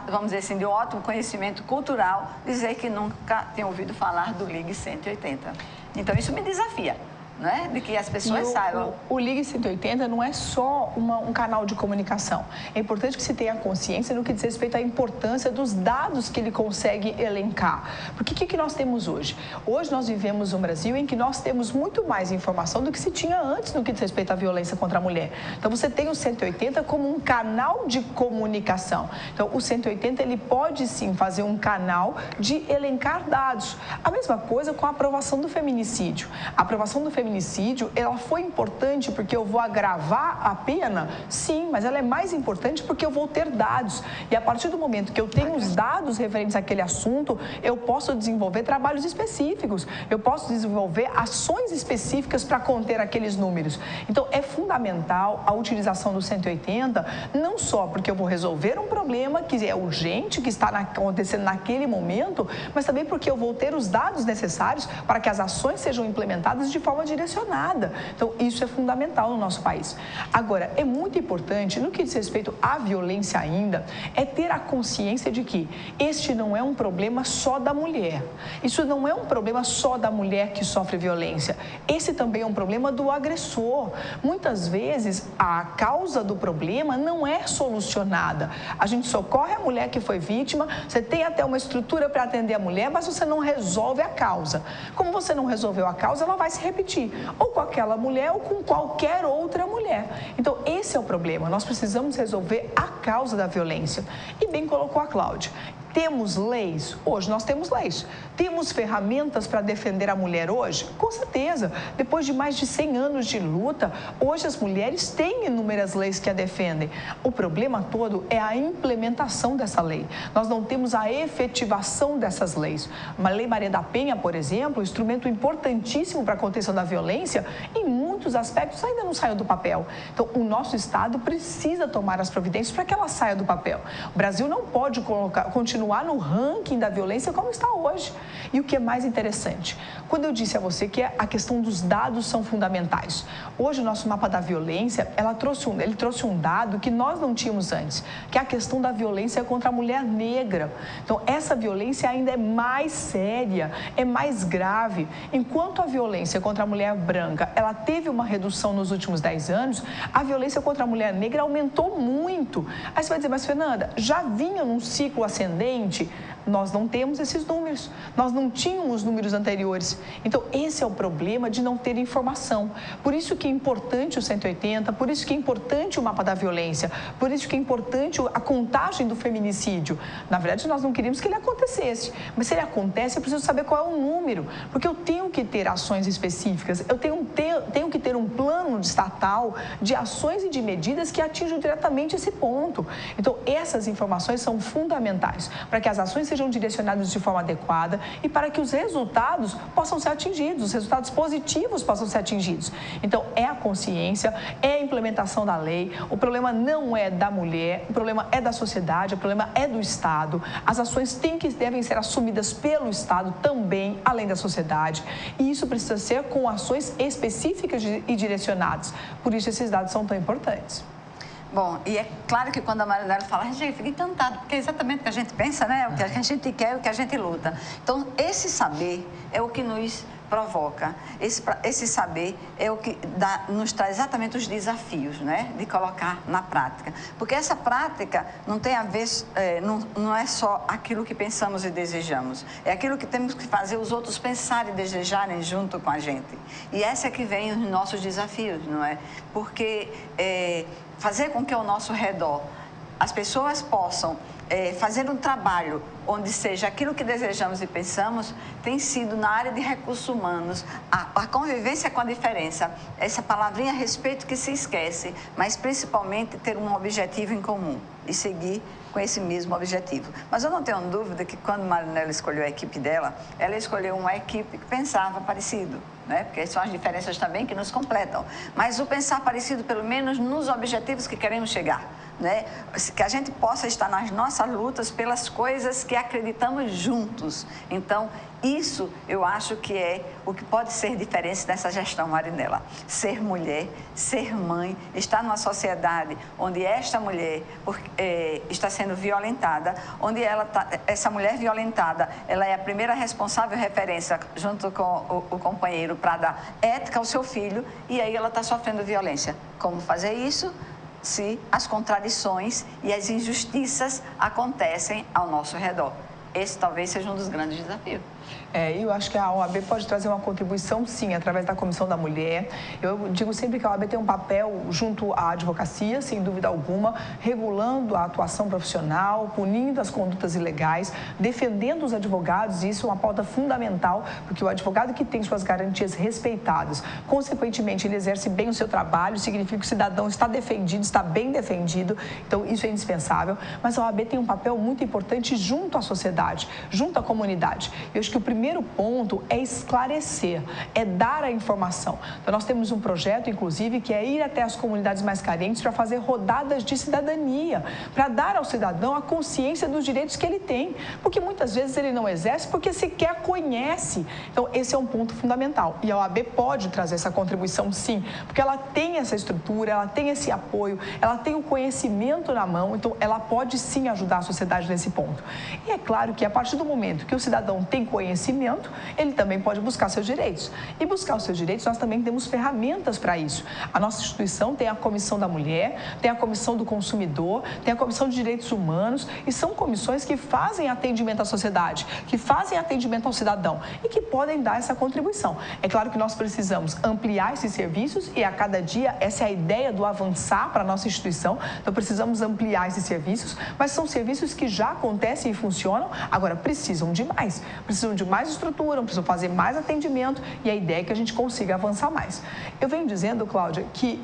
A: vamos dizer assim, de um ótimo conhecimento cultural, dizer que nunca tinha ouvido falar do Ligue 180. Então isso me desafia. Não é? De que as pessoas saibam.
L: O Ligue 180 não é só um canal de comunicação. É importante que se tenha consciência no que diz respeito à importância dos dados que ele consegue elencar. Porque o que nós temos hoje? Hoje nós vivemos um Brasil em que nós temos muito mais informação do que se tinha antes no que diz respeito à violência contra a mulher. Então você tem o 180 como um canal de comunicação. Então o 180 ele pode sim fazer um canal de elencar dados. A mesma coisa com a aprovação do feminicídio. A aprovação do feminicídio, ela foi importante porque eu vou agravar a pena? Sim, mas ela é mais importante porque eu vou ter dados. E a partir do momento que eu tenho os dados referentes àquele assunto, eu posso desenvolver trabalhos específicos, eu posso desenvolver ações específicas para conter aqueles números. Então, é fundamental a utilização do 180, não só porque eu vou resolver um problema que é urgente, que está acontecendo naquele momento, mas também porque eu vou ter os dados necessários para que as ações sejam implementadas de forma direcionada. Então, isso é fundamental no nosso país. Agora, é muito importante, no que diz respeito à violência ainda, é ter a consciência de que este não é um problema só da mulher. Isso não é um problema só da mulher que sofre violência. Esse também é um problema do agressor. Muitas vezes, a causa do problema não é solucionada. A gente socorre a mulher que foi vítima, você tem até uma estrutura para atender a mulher, mas você não resolve a causa. Como você não resolveu a causa, ela vai se repetir, ou com aquela mulher ou com qualquer outra mulher. Então, esse é o problema. Nós precisamos resolver a causa da violência. E bem colocou a Cláudia. Temos leis? Hoje nós temos leis. Temos ferramentas para defender a mulher hoje? Com certeza. Depois de mais de 100 anos de luta, hoje as mulheres têm inúmeras leis que a defendem. O problema todo é a implementação dessa lei. Nós não temos a efetivação dessas leis. Uma Lei Maria da Penha, por exemplo, um instrumento importantíssimo para a contenção da violência, em muitos aspectos ainda não saiu do papel. Então, o nosso Estado precisa tomar as providências para que ela saia do papel. O Brasil não pode continuar no ranking da violência como está hoje. E o que é mais interessante, quando eu disse a você que a questão dos dados são fundamentais, hoje o nosso mapa da violência, ele trouxe um dado que nós não tínhamos antes, que é a questão da violência contra a mulher negra. Então, essa violência ainda é mais séria, é mais grave. Enquanto a violência contra a mulher branca, ela teve uma redução nos últimos 10 anos, a violência contra a mulher negra aumentou muito. Aí você vai dizer, mas Fernanda, já vinha num ciclo ascendente? Nós não temos esses números, nós não tínhamos números anteriores. Então, esse é o problema de não ter informação. Por isso que é importante o 180, por isso que é importante o mapa da violência, por isso que é importante a contagem do feminicídio. Na verdade, nós não queríamos que ele acontecesse, mas se ele acontece, eu preciso saber qual é o número, porque eu tenho que ter ações específicas, eu tenho que ter um plano estatal de ações e de medidas que atinjam diretamente esse ponto. Então, essas informações são fundamentais para que as ações sejam direcionadas de forma adequada e para que os resultados possam ser atingidos, os resultados positivos possam ser atingidos. Então, é a consciência, é a implementação da lei, o problema não é da mulher, o problema é da sociedade, o problema é do Estado. As ações devem ser assumidas pelo Estado também, além da sociedade, e isso precisa ser com ações específicas e direcionadas. Por isso, esses dados são tão importantes.
A: Bom, e é claro que quando a Marinela fala, a gente fica encantado, porque é exatamente o que a gente pensa, né? O que a gente quer, o que a gente luta. Então, esse saber é o que nos provoca. Esse saber é o que nos traz exatamente os desafios, né, de colocar na prática. Porque essa prática não tem a ver, não é só aquilo que pensamos e desejamos, é aquilo que temos que fazer os outros pensarem e desejarem junto com a gente. E essa é que vem os nossos desafios, não é? Porque fazer com que ao nosso redor as pessoas possam fazer um trabalho onde seja aquilo que desejamos e pensamos, tem sido na área de recursos humanos, a convivência com a diferença, essa palavrinha respeito que se esquece, mas principalmente ter um objetivo em comum e seguir com esse mesmo objetivo. Mas eu não tenho dúvida que quando Marinela escolheu a equipe dela, ela escolheu uma equipe que pensava parecido, né? Porque são as diferenças também que nos completam. Mas o pensar parecido, pelo menos nos objetivos que queremos chegar, né? Que a gente possa estar nas nossas lutas pelas coisas que acreditamos juntos. Então, isso eu acho que é o que pode ser diferença nessa gestão, Marinela. Ser mulher, ser mãe, estar numa sociedade onde esta mulher está sendo violentada, onde essa mulher violentada, ela é a primeira responsável referência junto com o companheiro para dar ética ao seu filho, e aí ela está sofrendo violência. Como fazer isso? Se as contradições e as injustiças acontecem ao nosso redor. Esse talvez seja um dos grandes desafios.
L: Eu acho que a OAB pode trazer uma contribuição, sim, através da Comissão da Mulher. Eu digo sempre que a OAB tem um papel junto à advocacia, sem dúvida alguma, regulando a atuação profissional, punindo as condutas ilegais, defendendo os advogados, e isso é uma pauta fundamental, porque o advogado que tem suas garantias respeitadas, consequentemente, ele exerce bem o seu trabalho, significa que o cidadão está defendido, está bem defendido, então isso é indispensável. Mas a OAB tem um papel muito importante junto à sociedade, junto à comunidade. Eu acho que o primeiro ponto é esclarecer, é dar a informação. Então, nós temos um projeto, inclusive, que é ir até as comunidades mais carentes para fazer rodadas de cidadania, para dar ao cidadão a consciência dos direitos que ele tem, porque muitas vezes ele não exerce porque sequer conhece. Então, esse é um ponto fundamental. E a OAB pode trazer essa contribuição, sim, porque ela tem essa estrutura, ela tem esse apoio, ela tem o conhecimento na mão, então ela pode sim ajudar a sociedade nesse ponto. E é claro que a partir do momento que o cidadão tem conhecimento, ele também pode buscar seus direitos. E buscar os seus direitos, nós também temos ferramentas para isso. A nossa instituição tem a Comissão da Mulher, tem a Comissão do Consumidor, tem a Comissão de Direitos Humanos, e são comissões que fazem atendimento à sociedade, que fazem atendimento ao cidadão e que podem dar essa contribuição. É claro que nós precisamos ampliar esses serviços e a cada dia essa é a ideia do avançar para a nossa instituição, então precisamos ampliar esses serviços, mas são serviços que já acontecem e funcionam, agora precisam de mais estrutura, precisam fazer mais atendimento e a ideia é que a gente consiga avançar mais. Eu venho dizendo, Cláudia, que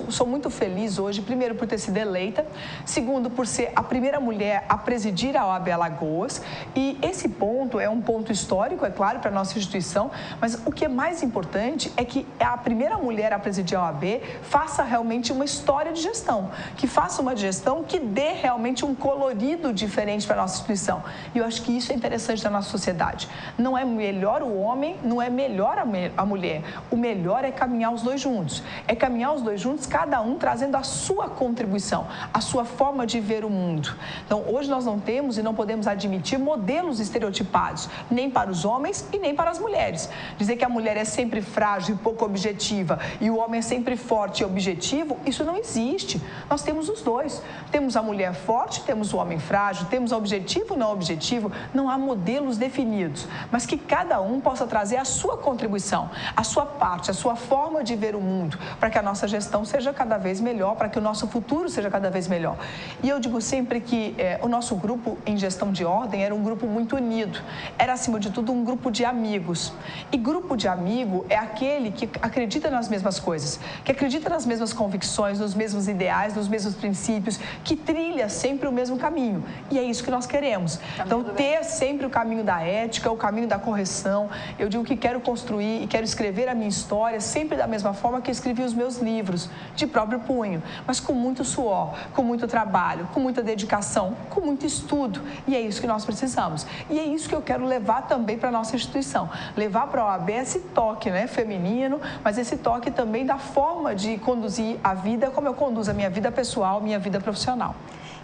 L: sou muito feliz hoje, primeiro por ter sido eleita, segundo por ser a primeira mulher a presidir a OAB Alagoas, e esse ponto é um ponto histórico, é claro, para a nossa instituição, mas o que é mais importante é que a primeira mulher a presidir a OAB faça realmente uma história de gestão, que faça uma gestão que dê realmente um colorido diferente para a nossa instituição. E eu acho que isso é interessante na nossa sociedade. Não é melhor o homem, não é melhor a mulher. O melhor é caminhar os dois juntos. É caminhar os dois juntos, cada um trazendo a sua contribuição, a sua forma de ver o mundo. Então, hoje nós não temos e não podemos admitir modelos estereotipados, nem para os homens e nem para as mulheres. Dizer que a mulher é sempre frágil e pouco objetiva e o homem é sempre forte e objetivo, isso não existe. Nós temos os dois. Temos a mulher forte, temos o homem frágil, temos objetivo e não objetivo. Não há modelos definidos, mas que cada um possa trazer a sua contribuição, a sua parte, a sua forma de ver o mundo, para que a nossa gestão seja cada vez melhor, para que o nosso futuro seja cada vez melhor. E eu digo sempre que o nosso grupo em gestão de ordem era um grupo muito unido, era acima de tudo um grupo de amigos. E grupo de amigo é aquele que acredita nas mesmas coisas, que acredita nas mesmas convicções, nos mesmos ideais, nos mesmos princípios, que trilha sempre o mesmo caminho. E é isso que nós queremos. Então, ter sempre o caminho da ética, o caminho da correção. Eu digo que quero construir e quero escrever a minha história sempre da mesma forma que eu escrevi os meus livros, de próprio punho, mas com muito suor, com muito trabalho, com muita dedicação, com muito estudo. E é isso que nós precisamos. E é isso que eu quero levar também para a nossa instituição. Levar para a OAB esse toque, né, feminino, mas esse toque também da forma de conduzir a vida, como eu conduzo a minha vida pessoal, minha vida profissional.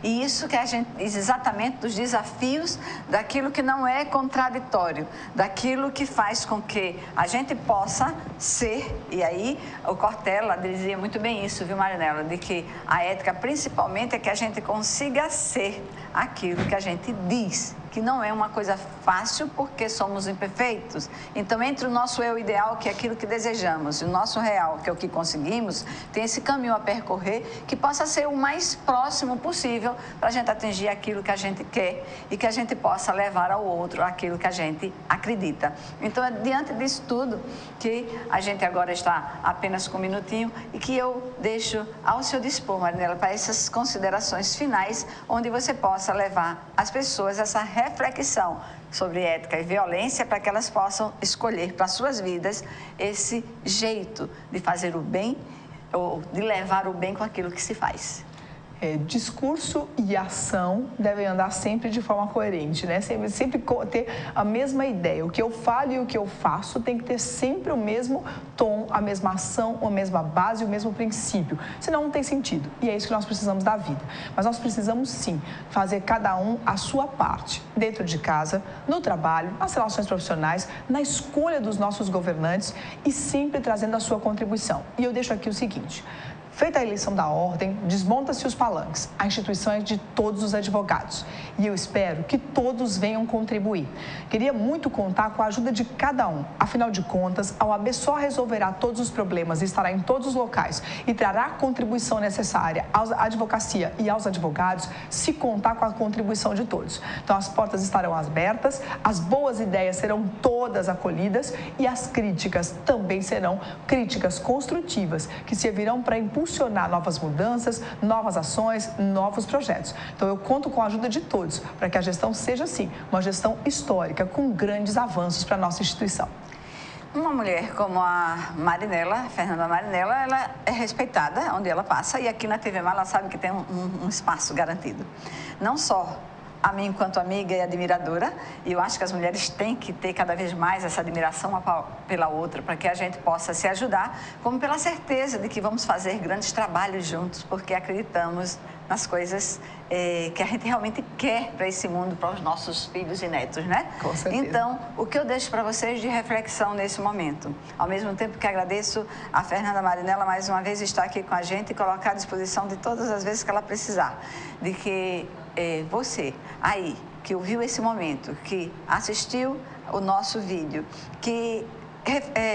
A: E isso que a gente diz exatamente dos desafios daquilo que não é contraditório, daquilo que faz com que a gente possa ser, e aí o Cortella dizia muito bem isso, viu, Marinela, de que a ética principalmente é que a gente consiga ser aquilo que a gente diz, que não é uma coisa fácil porque somos imperfeitos. Então, entre o nosso eu ideal, que é aquilo que desejamos, e o nosso real, que é o que conseguimos, tem esse caminho a percorrer que possa ser o mais próximo possível para a gente atingir aquilo que a gente quer e que a gente possa levar ao outro aquilo que a gente acredita. Então, é diante disso tudo que a gente agora está apenas com um minutinho e que eu deixo ao seu dispor, Marinela, para essas considerações finais, onde você possa levar as pessoas essa reflexão sobre ética e violência para que elas possam escolher para suas vidas esse jeito de fazer o bem ou de levar o bem com aquilo que se faz.
L: Discurso e ação devem andar sempre de forma coerente, né? Sempre ter a mesma ideia. O que eu falo e o que eu faço tem que ter sempre o mesmo tom, a mesma ação, a mesma base, o mesmo princípio. Senão não tem sentido. E é isso que nós precisamos da vida. Mas nós precisamos, sim, fazer cada um a sua parte. Dentro de casa, no trabalho, nas relações profissionais, na escolha dos nossos governantes e sempre trazendo a sua contribuição. E eu deixo aqui o seguinte... Feita a eleição da ordem, desmonta-se os palanques. A instituição é de todos os advogados. E eu espero que todos venham contribuir. Queria muito contar com a ajuda de cada um. Afinal de contas, a OAB só resolverá todos os problemas e estará em todos os locais e trará a contribuição necessária à advocacia e aos advogados se contar com a contribuição de todos. Então, as portas estarão abertas, as boas ideias serão todas acolhidas e as críticas também serão críticas construtivas que servirão para impulsionar novas mudanças, novas ações, novos projetos. Então, eu conto com a ajuda de todos para que a gestão seja, sim, uma gestão histórica, com grandes avanços para a nossa instituição.
A: Uma mulher como a Marinela, Fernanda Marinela, ela é respeitada onde ela passa e aqui na TV Mar ela sabe que tem um espaço garantido. Não só a mim enquanto amiga e admiradora, e eu acho que as mulheres têm que ter cada vez mais essa admiração uma pela outra, para que a gente possa se ajudar, como pela certeza de que vamos fazer grandes trabalhos juntos, porque acreditamos nas coisas que a gente realmente quer para esse mundo, para os nossos filhos e netos, né?
L: Com certeza.
A: Então, o que eu deixo para vocês de reflexão nesse momento, ao mesmo tempo que agradeço a Fernanda Marinela mais uma vez estar aqui com a gente e colocar à disposição de todas as vezes que ela precisar, de que você aí que ouviu esse momento, que assistiu o nosso vídeo, que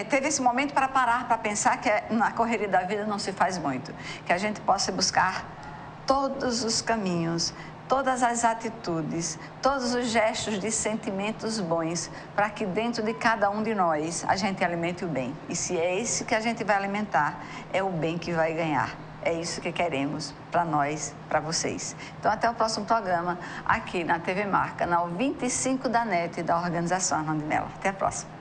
A: teve esse momento para parar, para pensar que na correria da vida não se faz muito, que a gente possa buscar todos os caminhos, todas as atitudes, todos os gestos de sentimentos bons, para que dentro de cada um de nós a gente alimente o bem. E se é esse que a gente vai alimentar, é o bem que vai ganhar. É isso que queremos para nós, para vocês. Então, até o próximo programa aqui na TV Mar, canal 25 da NET da Organização Arnaldo Mello. Até a próxima.